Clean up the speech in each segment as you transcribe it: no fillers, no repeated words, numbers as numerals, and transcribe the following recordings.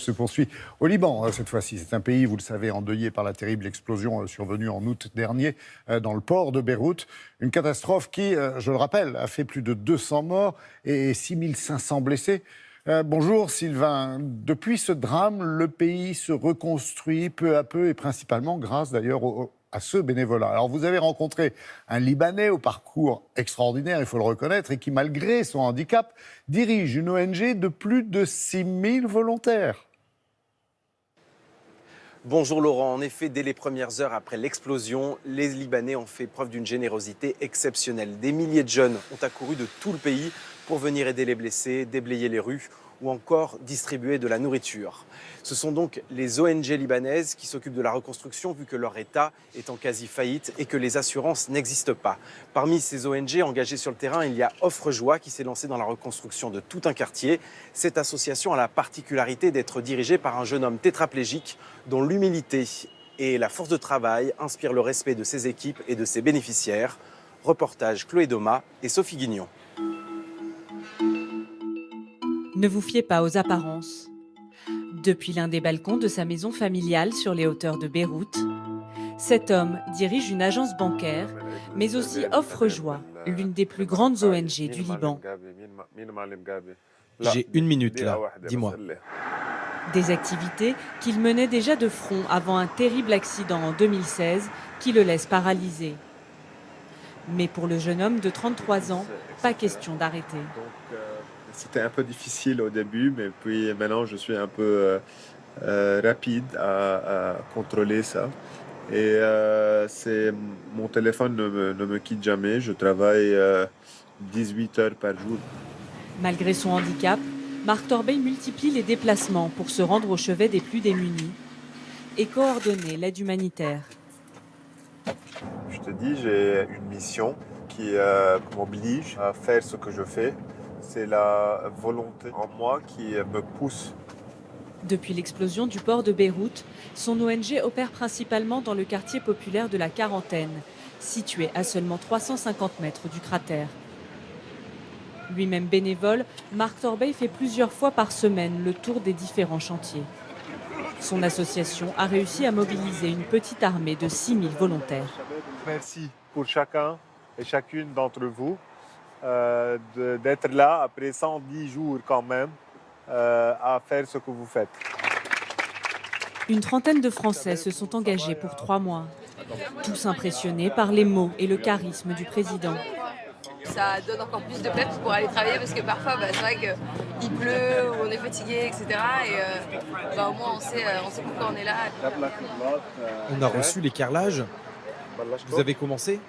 se poursuit au Liban, cette fois-ci. C'est un pays, vous le savez, endeuillé par la terrible explosion survenue en août dernier dans le port de Beyrouth. Une catastrophe qui, je le rappelle, a fait plus de 200 morts et 6500 blessés. Bonjour Sylvain. Depuis ce drame, le pays se reconstruit peu à peu et principalement grâce d'ailleurs à ce bénévolat. Alors vous avez rencontré un Libanais au parcours extraordinaire, il faut le reconnaître, et qui malgré son handicap dirige une ONG de plus de 6000 volontaires. Bonjour Laurent, en effet, dès les premières heures après l'explosion, les Libanais ont fait preuve d'une générosité exceptionnelle. Des milliers de jeunes ont accouru de tout le pays pour venir aider les blessés, déblayer les rues ou encore distribuer de la nourriture. Ce sont donc les ONG libanaises qui s'occupent de la reconstruction vu que leur État est en quasi-faillite et que les assurances n'existent pas. Parmi ces ONG engagées sur le terrain, il y a Offre Joie qui s'est lancée dans la reconstruction de tout un quartier. Cette association a la particularité d'être dirigée par un jeune homme tétraplégique dont l'humilité et la force de travail inspirent le respect de ses équipes et de ses bénéficiaires. Reportage Chloé Doma et Sophie Guignon. Ne vous fiez pas aux apparences. Depuis l'un des balcons de sa maison familiale sur les hauteurs de Beyrouth, cet homme dirige une agence bancaire, mais aussi Offre Joie, l'une des plus grandes ONG du Liban. J'ai une minute là, dis-moi. Des activités qu'il menait déjà de front avant un terrible accident en 2016 qui le laisse paralysé. Mais pour le jeune homme de 33 ans, pas question d'arrêter. C'était un peu difficile au début, mais puis maintenant je suis un peu rapide à contrôler ça. Et mon téléphone ne me quitte jamais, je travaille 18 heures par jour. Malgré son handicap, Marc Torbeil multiplie les déplacements pour se rendre au chevet des plus démunis et coordonner l'aide humanitaire. Je te dis, j'ai une mission qui m'oblige à faire ce que je fais. C'est la volonté en moi qui me pousse. Depuis l'explosion du port de Beyrouth, son ONG opère principalement dans le quartier populaire de la Quarantaine, situé à seulement 350 mètres du cratère. Lui-même bénévole, Marc Torbeil fait plusieurs fois par semaine le tour des différents chantiers. Son association a réussi à mobiliser une petite armée de 6000 volontaires. Merci pour chacun et chacune d'entre vous d'être là après 110 jours quand même à faire ce que vous faites. Une trentaine de Français se sont engagés pour 3 mois, tous impressionnés par les mots et le charisme du président. Ça donne encore plus de peps pour aller travailler parce que parfois c'est vrai qu'il pleut ou on est fatigué, etc. Et au moins on sait pourquoi on est là. On a reçu les carrelages. Vous avez commencé?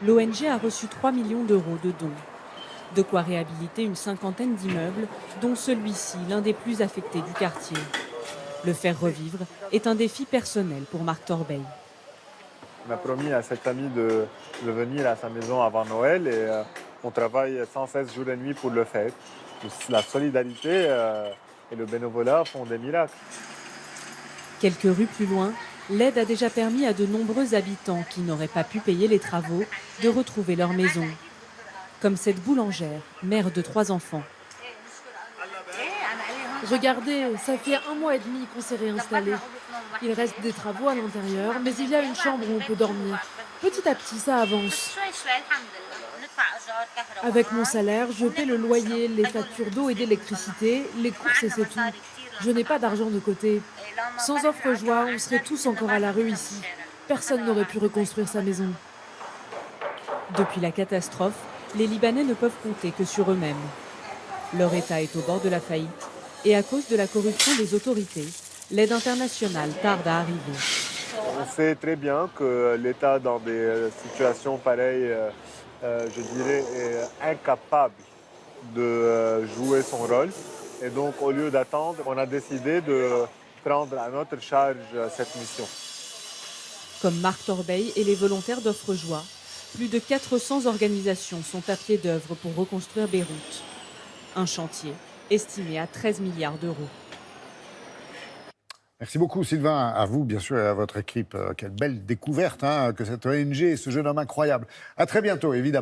L'ONG a reçu 3 millions d'euros de dons. De quoi réhabiliter une cinquantaine d'immeubles, dont celui-ci, l'un des plus affectés du quartier. Le faire revivre est un défi personnel pour Marc Torbeil. On a promis à cet ami de venir à sa maison avant Noël et on travaille sans cesse jour et nuit pour le faire. La solidarité et le bénévolat font des miracles. Quelques rues plus loin, l'aide a déjà permis à de nombreux habitants qui n'auraient pas pu payer les travaux de retrouver leur maison. Comme cette boulangère, mère de 3 enfants. Regardez, ça fait 1 mois et demi qu'on s'est réinstallé. Il reste des travaux à l'intérieur, mais il y a une chambre où on peut dormir. Petit à petit, ça avance. Avec mon salaire, je paie le loyer, les factures d'eau et d'électricité, les courses et c'est tout. Je n'ai pas d'argent de côté. Sans Offre Joie, on serait tous encore à la rue ici. Personne n'aurait pu reconstruire sa maison. Depuis la catastrophe, les Libanais ne peuvent compter que sur eux-mêmes. Leur État est au bord de la faillite et à cause de la corruption des autorités, l'aide internationale tarde à arriver. On sait très bien que l'État, dans des situations pareilles, je dirais, est incapable de jouer son rôle. Et donc, au lieu d'attendre, on a décidé de prendre à notre charge cette mission. Comme Marc Torbeil et les volontaires d'Offre Joie, plus de 400 organisations sont à pied d'œuvre pour reconstruire Beyrouth. Un chantier estimé à 13 milliards d'euros. Merci beaucoup Sylvain, à vous bien sûr et à votre équipe. Quelle belle découverte que cette ONG et ce jeune homme incroyable. À très bientôt évidemment.